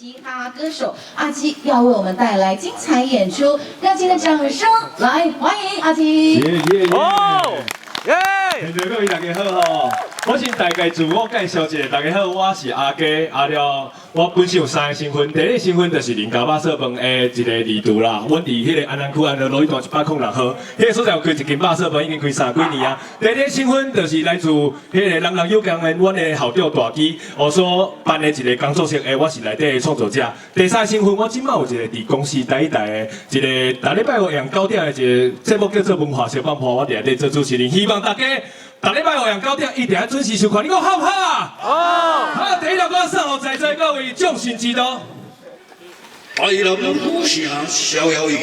嘻哈歌手阿基要为我们带来精彩演出，让今天的掌声来欢迎阿基。哦，耶！现场各位大家好吼，我先大概自我介绍一下，大家好，我是阿基阿廖。我本身有3个身份，第一个身份就是林家肉色饭的一个二厨啦。阮伫迄个安南区安乐路一段106号，迄个所在有开一间肉色饭，已经开30几年啊。第二个身份就是来自迄个人人有工的阮的校长大基，我所办的一个工作室，我是内底的创作者。第三个身份，我即卖有一个伫公司第一代的一个逐礼拜5下午9点的一个节目叫做文化小放炮，我伫内底做主持人，希望大家。逐礼拜5下午9点一定要准时收看，你讲好不好？好。好，第一条歌送给在座各位众神之道。大人府城逍遥游，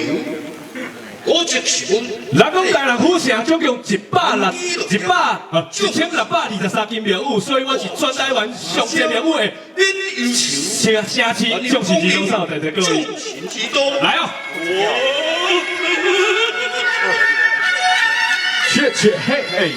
我即是阮。咱讲大人府城总共1623间庙宇，所以我是全台湾上侪庙宇的因城市众神之道，送给在座各位。众神之道，来哦。切嘿嘿。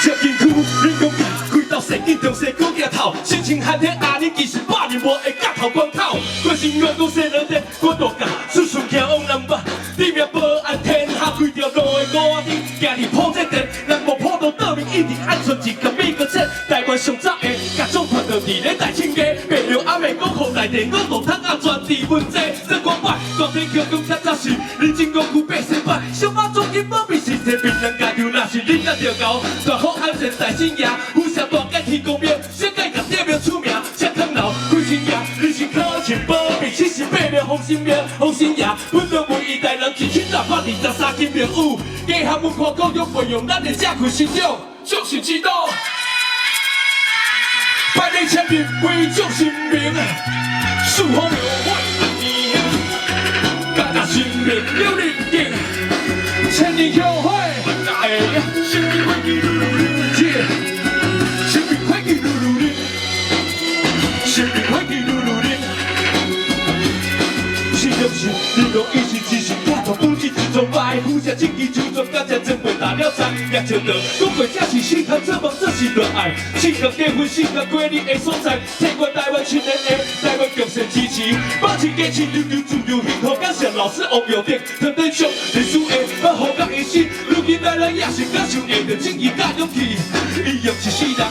这间区，人讲开到世纪中西古镜头，心情寒天阿年其实100年无会夹头光头，关心我讲西两天，我大家叔叔行往南北，地面保安天下开条路的5仔日，行伫普这地，人无普到岛民一定安全一个美国车，台湾上早的甲总团到伫咧大清街，白庙阿妹讲户内地我路摊安全伫问题，这光摆大地桥讲恰早是，人情公区百姓摆，小马总经保庇是这病人家就那是你甲着搞，大好安全大新爷，有啥大改天公庙，小改甲地庙出名，吃汤楼开新爷，你是考前保庇78庙红心庙，红心爷，阮两位一代人一起打发23间庙宇，家下文化教育培养咱的社区成长，众神之道。百年千年为众神明，树风庙会家家新命有灵境，千年后会哎呀，新民会记噜噜哩，新民会记噜噜哩，新民会记噜噜哩，是不是？你讲伊是只是假头不是自崇拜，富下经济就专家才真被打了仗，也晓得讲过这是心疼这梦这是热爱，性格结婚性格过日的所在，天关台湾青年的台湾共生支持，保持家亲溜溜自由幸福，感谢老师王耀定，团队上历史的把好感医生，如今台人也是感受下着正义甲勇气，伊用一世人，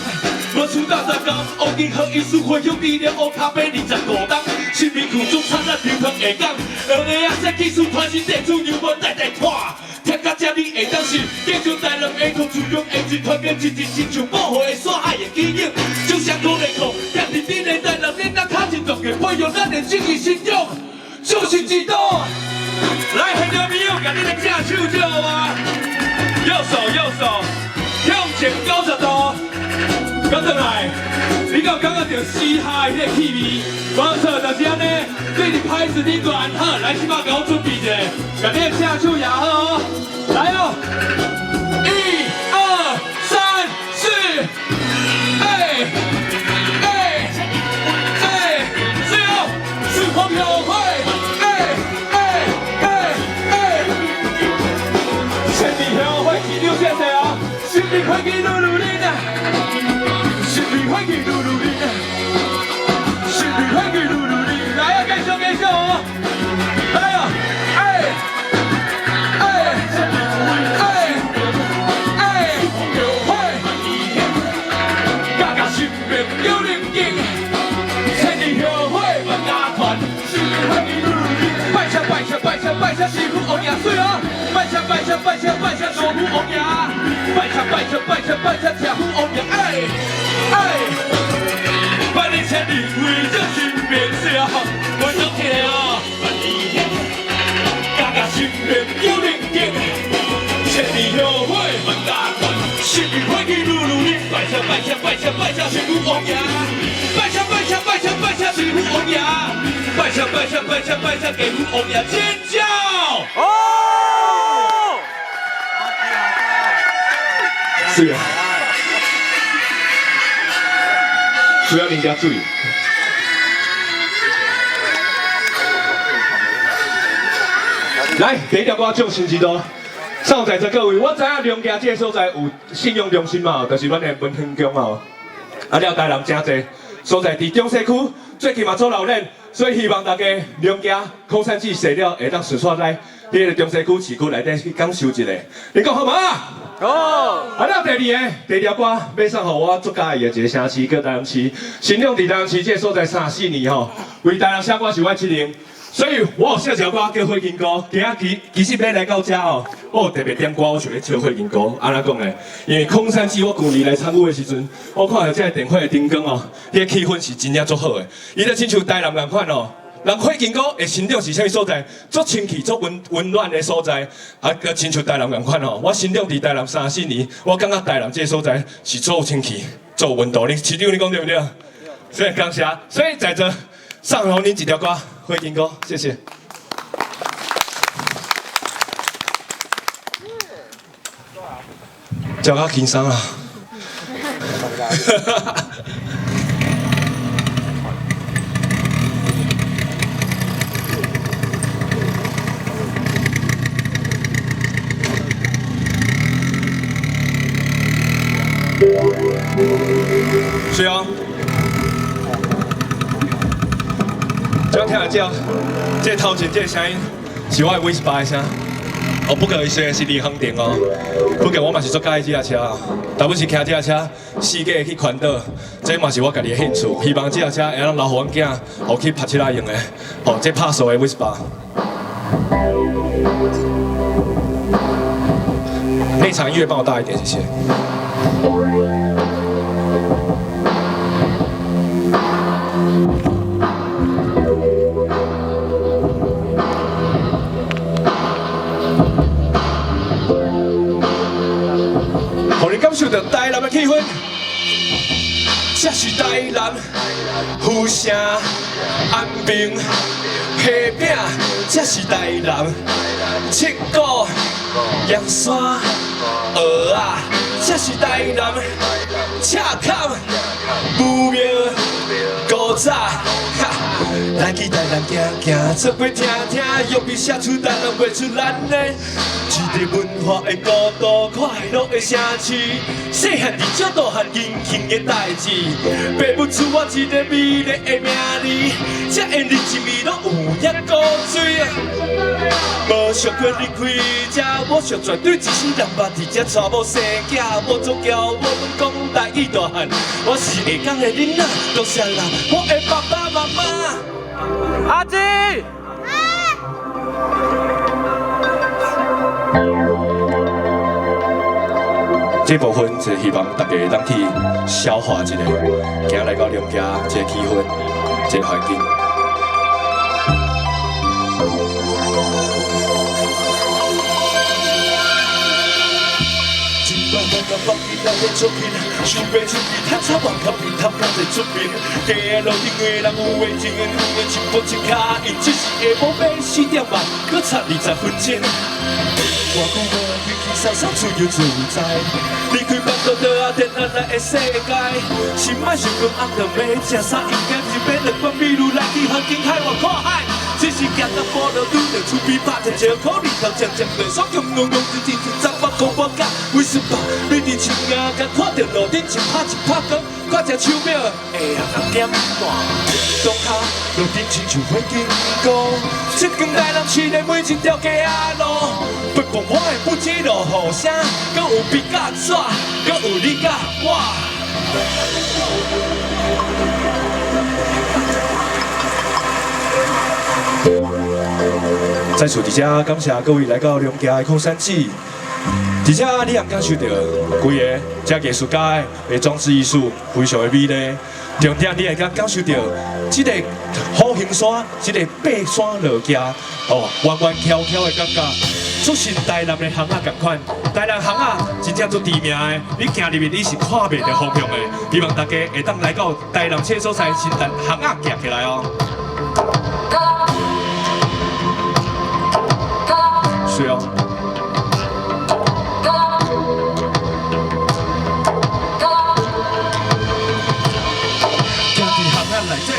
无出大三工，王金和医师回乡治疗乌卡贝25档，新民区总参咱流通下港，学的啊说技术传承地主由我代代拖。听到这里会当是，继续台人下土自用下一团结，一直亲像保护的山海的基因，就像苦来苦，也是你的台人恁那卡真重嘅，培养咱的正义心中，就是知道。来，现场朋友，甲你的正手照啊，右手向前90度，跟转来。你敢有感觉到嘻哈的迄个气味？无错，就是安尼。对你拍子你转好，来，起码给我准备一下，甲你的正手也好哦。来哦，1、2、3、4，哎，最后是黄友会，千里友会记留下谁啊？新民会记录努力的，新民会记录努力的，新民会记录努力，来啊，继续哦，来啊，有灵境，千里友会万家团，新民会记录努力，拜车师傅王爷水哦，拜车师傅王爷，拜车车夫王爷，百年千里为这新民社，我想听哦，家新民有灵境，千里友会万家团，新民会记录努力，拜车师傅王爷，拜车师傅王爷，拜车给父王爷尖叫！哦，是啊，需要人家注意。来，第一条歌众神之道，送在座各位，我知影梁家这个所在有信用中心嘛，就是阮的文兴宫哦。啊了台南真济所在伫中西区，最近嘛做老练，所以希望大家两家空山记踅了会当顺续来迄个中西区市区内底去感受一下。你讲好吗？好。啊了第二歌要送互我足介意的一个城市，叫台南市。新亮伫台南市这个所在34年吼，为台南写歌是我责任。 所以我有写一条歌叫《火金歌》，其实要来到这哦，我特别点歌，我想要唱《火金歌》。安怎讲呢？因为空山记我旧年来参与的时阵，我看到这个电火的灯光哦，迄个气氛是真正足好的。伊就亲像台南共款哦，人火金歌的心中是啥物所在？足清气、足温暖的所在，啊，个亲像台南共款哦。我心中伫台南34年，我感觉台南这个所在是足有清气、足有温度。你市长你讲对不对？所以感谢，所以在这送互恁一条歌。 火金哥，谢谢。叫他轻松啊！是啊。 刚听到这头前这个声音，是我的尾巴的声。哦，不过伊虽然是离行电哦，不过我嘛是足介意这辆车，大部分是骑这辆车，世界去环岛，这嘛是我家己的兴趣。希望这辆车会当留互阮囝，互去拍起来用的。哦，这拍手的尾巴。那场音乐帮我大一点，谢谢。 互你感受到台南的气氛，这是台南富城安平虾饼，这是台南七股阳山蚵仔，这是台南赤坎武庙古早。 来去台南行行，做伙听听，用笔写出台南画出咱的一个文化的国度，快乐的城市。细汉伫少大汉年轻的代志，爸母赐我一个美丽的名字，这因日子味拢有影古水啊。无想过离开这，我想绝对一世人捌伫这娶某生囝，我做骄我拢讲台语大汉，我是下港的囡仔，多谢啦，我的爸爸妈妈。 阿基，这部分就是希望大家会当去消化一下，行来到娘家这个气氛、这个环境。放弃咱的作品，想要出去探索外口面，探看在出面。街路顶的人有的情缘，有的一步一脚印，只是下晡要4点半，搁差20分钟。我讲无开开散散，自由自在，离开烦恼就啊电咱来的世界。心莫想讲暗顿要吃啥，应该是要乐观美如来去环境海外看海。 只是行到步路拄着厝边拍一招苦，日头渐渐落，爽用用用真真真十万空我甲为什么？你伫树芽甲看着路顶一拍光，我只手表下暗点半，当下路顶亲像火金光，这间台南市的每一条街仔路，陪伴我的不止路雨声，搁有笔甲纸，搁有你甲我。 在此伫遮感谢各位来到娘家的空山记，伫遮你也感受到规个这艺术家的装置艺术非常的美丽。重点你会感受到这个好行山，这个爬山落骑，哦，弯弯翘翘的感觉，出身台南的巷仔同款。台南巷仔真正足知名的，你行入去你是看袂到方向的。希望大家会当来到台南这所在，先等巷仔行起来哦。 是啊。行伫巷仔内底，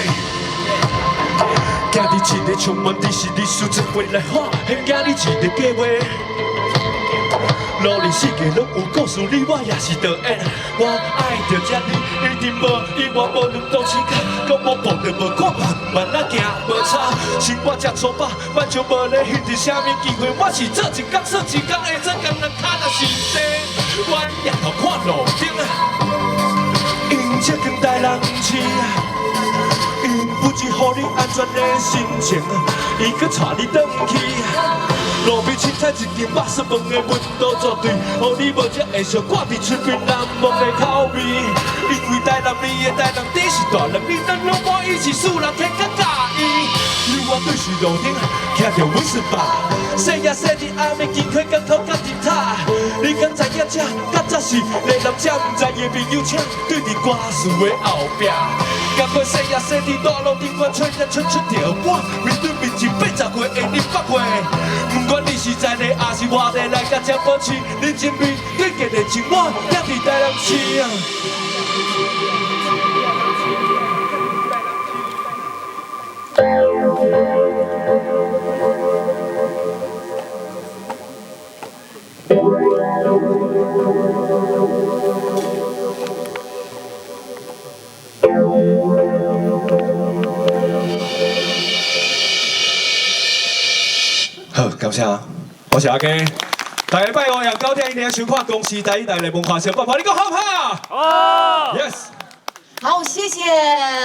行伫一个充满历史历史智慧来画，现今你一个计划。努力世界拢有故事，你我也是导演。我爱着这你，一定无意外，无论都市卡，搁无步就无看法，慢仔行无差。生活这粗暴，万就无咧迄伫啥物机会，我是做一工算一工，下做工人脚若是地，我也头看路顶啊。因这间台人市啊，因不只予你安全的心情，伊搁带你转去。路边凊彩一间肉丝饭的温度绝对，予你无才会想挂伫嘴边难忘的口味。因为台南你的台南底是大人，你当老母伊是素人，天较介意。你我对视路顶，听着阮说吧，细夜细日暗暝经过港口甲日塔，你敢知影这较早是内南这毋知的朋友请对伫歌词的后壁。经过细夜细日大路顶我吹日吹出条我，面对面前80岁的你8岁。不管你是在地还是外地来甲这保持你前面对家的情，我也伫台南市啊。好，感谢，我是阿基。大家拜五夜9点一定要收看公司第一台的文化小办法，你讲好不好？好 ，Yes。好，谢谢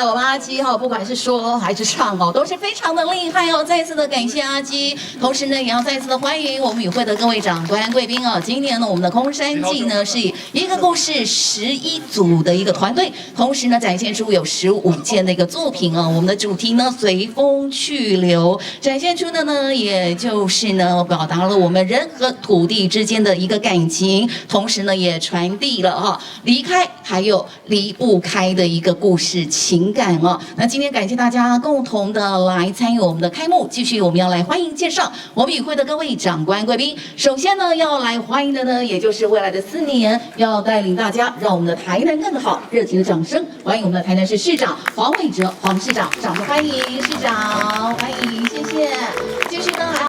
我们阿基哈，不管是说还是唱哦，都是非常的厉害哦。再一次的感谢阿基，同时呢，也要再一次的欢迎我们与会的各位长官贵宾哦。今年呢，我们的空山记呢是以一个故事11组的一个团队，同时呢展现出有15件的一个作品哦。我们的主题呢随风去留，展现出的呢也就是呢表达了我们人和土地之间的一个感情，同时呢也传递了哈离开还有离不开的一个故事情感哦。那今天感谢大家共同的来参与我们的开幕，继续我们要来欢迎介绍我们与会的各位长官贵宾。首先呢要来欢迎的呢，也就是未来的4年要带领大家让我们的台南更好，热情的掌声欢迎我们的台南市市长黄伟哲黄市长，掌声欢迎市长，欢迎。